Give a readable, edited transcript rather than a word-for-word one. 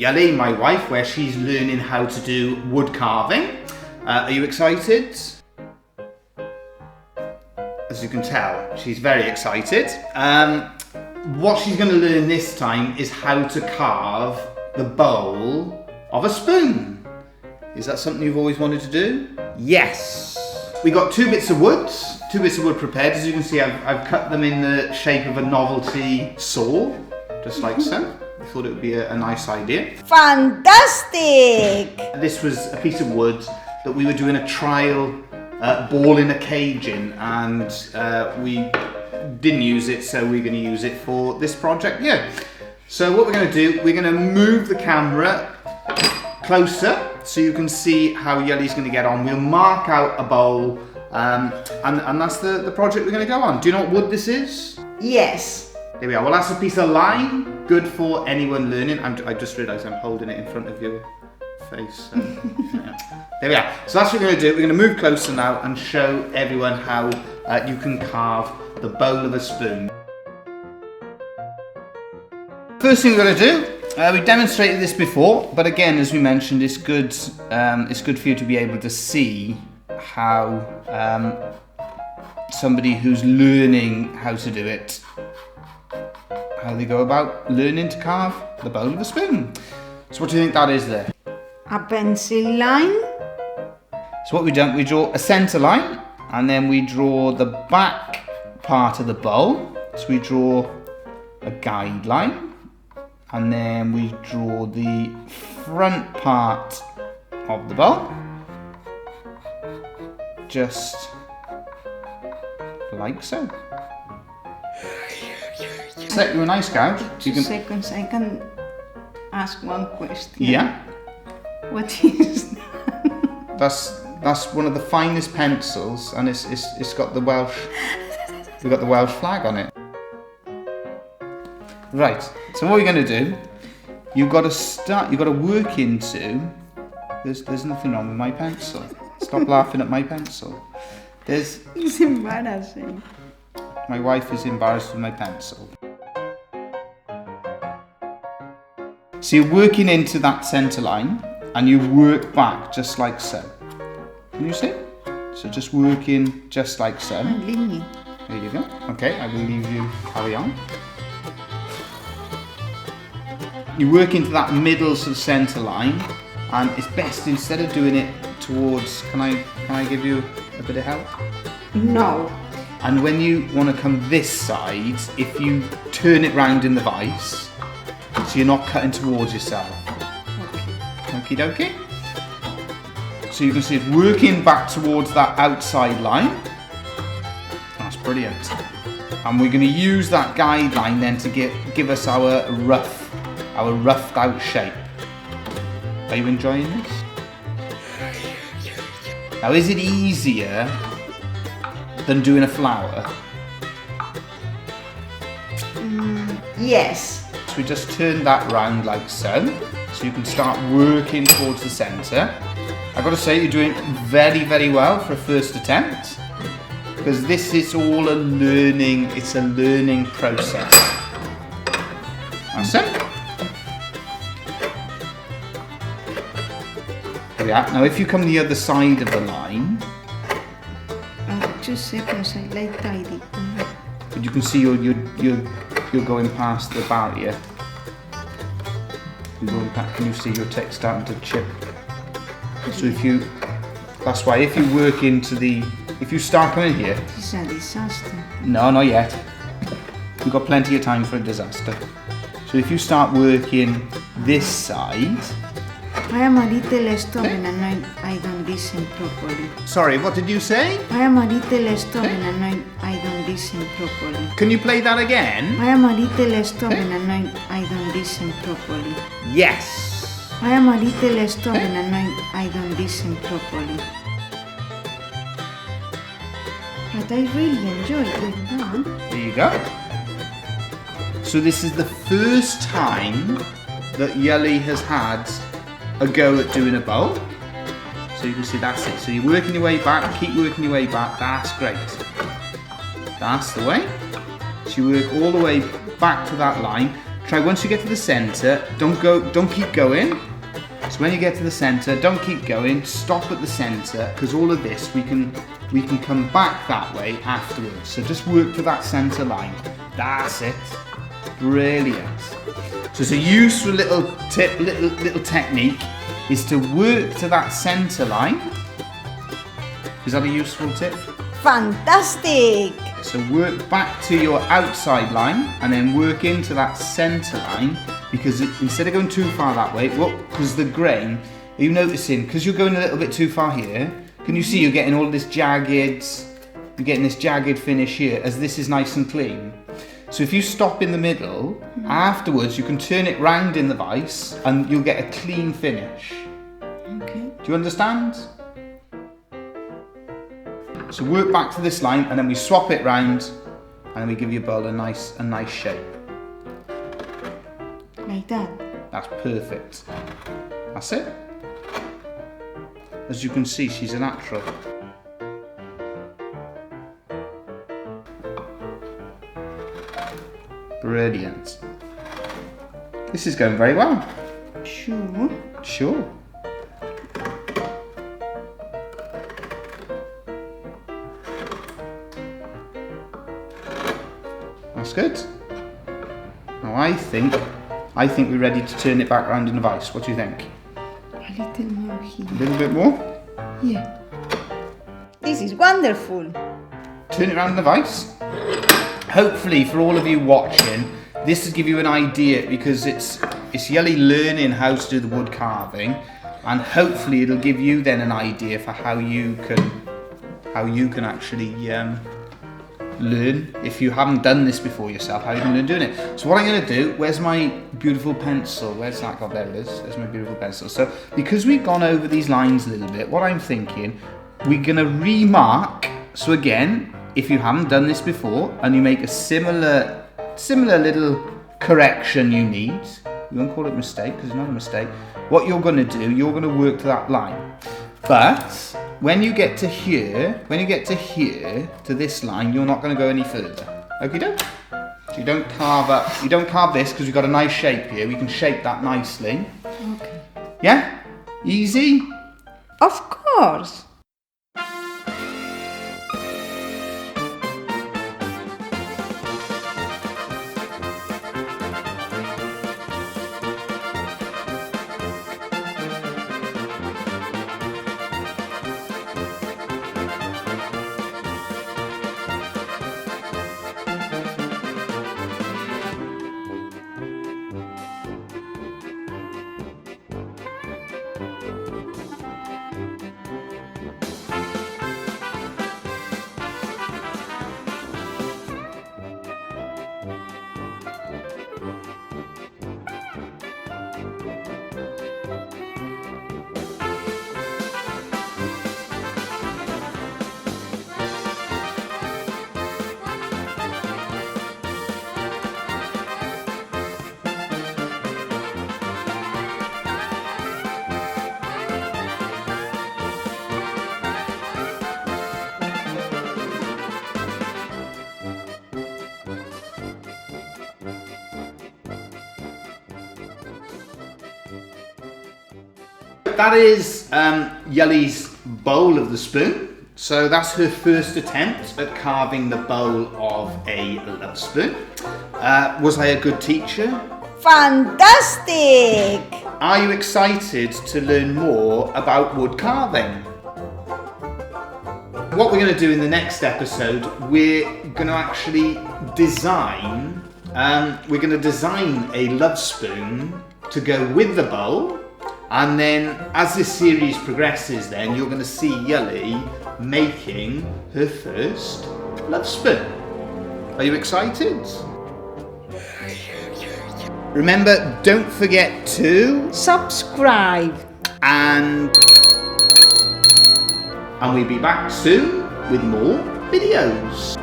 Yoly, my wife, where she's learning how to do wood carving. Are you excited? As you can tell, she's very excited. What she's going to learn this time is how to carve the bowl of a spoon. Is that something you've always wanted to do? Yes. We got two bits of wood prepared. As you can see, I've cut them in the shape of a novelty saw, just like so. I thought it would be a nice idea. Fantastic! This was a piece of wood that we were doing a trial ball in a cage in, and we didn't use it, so we're going to use it for this project here. So what we're going to do, we're going to move the camera closer so you can see how Yoly's going to get on. We'll mark out a bowl, and that's the project we're going to go on. Do you know what wood this is? Yes. There we are. Well, that's a piece of lime, good for anyone learning. I just realised I'm holding it in front of your face. So, yeah. There we are. So that's what we're going to do. We're going to move closer now and show everyone how you can carve the bowl of a spoon. First thing we're going to do, we demonstrated this before, but again, as we mentioned, it's good for you to be able to see how somebody who's learning how to do it, how they go about learning to carve the bowl of a spoon. So what do you think that is there? A pencil line. So what we've done, we draw a centre line, and then we draw the back part of the bowl. So we draw a guideline, and then we draw the front part of the bowl, just like so. Set you a nice gouge. 2 seconds, I can ask one question. Yeah. What is that? That's one of the finest pencils, and it's got the Welsh. We've got the Welsh flag on it. Right. So what we're going to do? You've got to work into. There's nothing wrong with my pencil. Stop laughing at my pencil. It's embarrassing. My wife is embarrassed with my pencil. So you're working into that centre line, and you work back just like so. Can you see? So just working just like so. Leave me. There you go. Okay, I will leave you carry on. You work into that middle sort of centre line, and it's best instead of doing it towards. Can I give you a bit of help? No. And when you want to come this side, if you turn it round in the vise, so you're not cutting towards yourself. Okie dokie. So you can see it's working back towards that outside line. That's brilliant. And we're going to use that guideline then to give us our roughed out shape. Are you enjoying this? Now, is it easier than doing a flower? Yes. So we just turn that round like so. So you can start working towards the centre. I've got to say you're doing very, very well for a first attempt, because this is all a learning process. That's it. There we are. Now if you come the other side of the line, 2 seconds, I like tidy. but you can see you're going past the barrier. You're going back, can you see your text starting to chip? So that's why if you work into if you start coming here. It's a disaster. No, not yet. We've got plenty of time for a disaster. So if you start working this side. I am a little stubborn and I don't listen properly. Sorry, what did you say? I am a little stubborn and I don't listen properly. Can you play that again? I am a little stubborn and I don't listen properly. Yes. I am a little stubborn and I don't listen properly. But I really enjoy doing that. There you go. So this is the first time that Yoly has had a go at doing a bowl. So you can see that's it. So you're working your way back, keep working your way back, that's great. That's the way. So you work all the way back to that line. try once you get to the centre, don't keep going. So when you get to the centre, don't keep going, stop at the centre, because all of this we can come back that way afterwards. So just work to that centre line. That's it. Brilliant. So it's a useful little tip, little technique, is to work to that centre line. Is that a useful tip? Fantastic! So work back to your outside line and then work into that centre line, because instead of going too far that way, because the grain, are you noticing, because you're going a little bit too far here, can you see you're getting all this jagged finish here, as this is nice and clean. So if you stop in the middle, afterwards you can turn it round in the vise and you'll get a clean finish. Okay. Do you understand? So work back to this line and then we swap it round and then we give your bowl a nice shape. Like that. That's perfect. That's it. As you can see, she's a natural. Brilliant. This is going very well. Sure. Sure. That's good. Now I think we're ready to turn it back round in the vise. What do you think? A little more here. A little bit more? Yeah. This is wonderful. Turn it round in the vise. Hopefully for all of you watching, this will give you an idea, because it's Yoly learning how to do the wood carving, and hopefully it'll give you then an idea for how you can actually learn, if you haven't done this before yourself, how you can learn doing it. So what I'm going to do, where's my beautiful pencil? Where's that gone? There it is. There's my beautiful pencil. So because we've gone over these lines a little bit, what I'm thinking, we're going to remark. So again, if you haven't done this before and you make a similar little correction you need, we won't call it a mistake because it's not a mistake. What you're going to do, you're going to work to that line. But when you get to here, to this line, you're not going to go any further. Okay, doke? So you don't carve this, because we've got a nice shape here. We can shape that nicely. Okay. Yeah? Easy? Of course. That is Yoly's bowl of the spoon. So that's her first attempt at carving the bowl of a Lovespoon. Was I a good teacher? Fantastic! Are you excited to learn more about wood carving? What we're going to do in the next episode, we're going to actually design a Lovespoon to go with the bowl. And then as this series progresses, then you're going to see Yoly making her first Lovespoon. Are you excited? Remember, don't forget to Subscribe. and we'll be back soon with more videos.